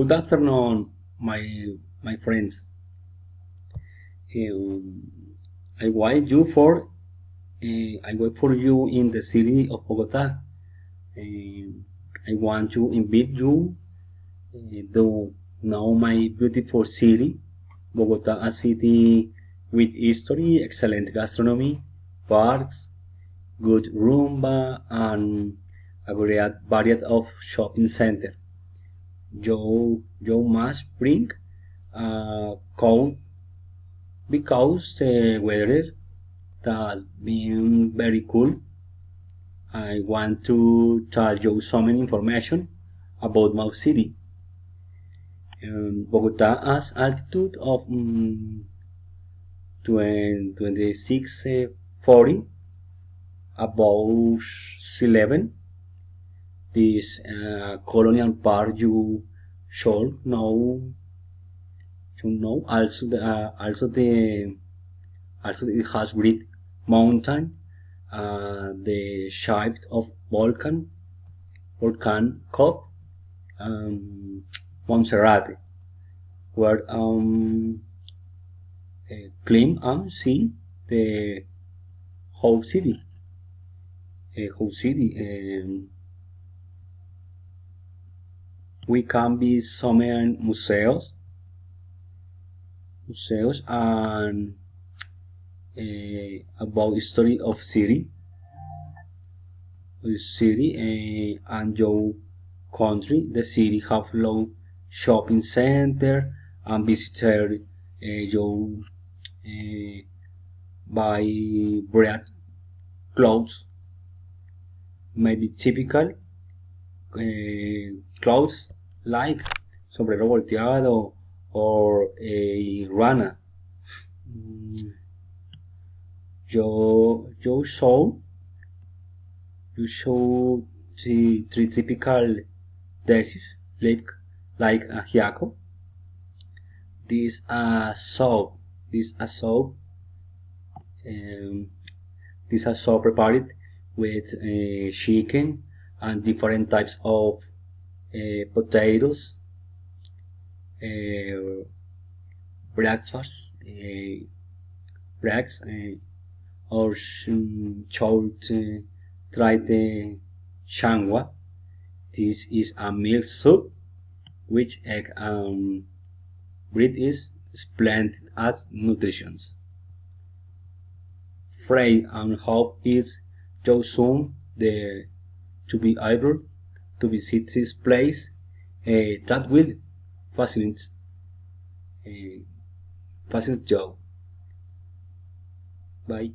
Good afternoon, my friends. Um, I wait you for I wait for you in the city of Bogota. I want to invite you to know my beautiful city, Bogota, a city with history, excellent gastronomy, parks, good rumba, and a great variety of shopping center. You must bring a coat because the weather has been very cool. I want to tell you some information about my city. Bogota has altitude of 2640 above sea level. This colonial park you should know also it has great mountain, the shape of volcan Cop, Montserrat, where climb and see the whole city. Whole city. We can be some museos and about history of city and your country. The city have low shopping center and visitor your buy bread clothes, maybe typical clothes like sombrero volteado or a rana. Mm, you show you show the three typical dishes like ajiaco. This soup. This a soup. Um, this a soup prepared with chicken and different types of potatoes, uh, breakfast, breaks, or short tried shangwa. This is a milk soup which egg and bread is splendid as nutrition. Pray and hope is so soon to be able to visit this place that will fascinate uh, fascinate you. Bye.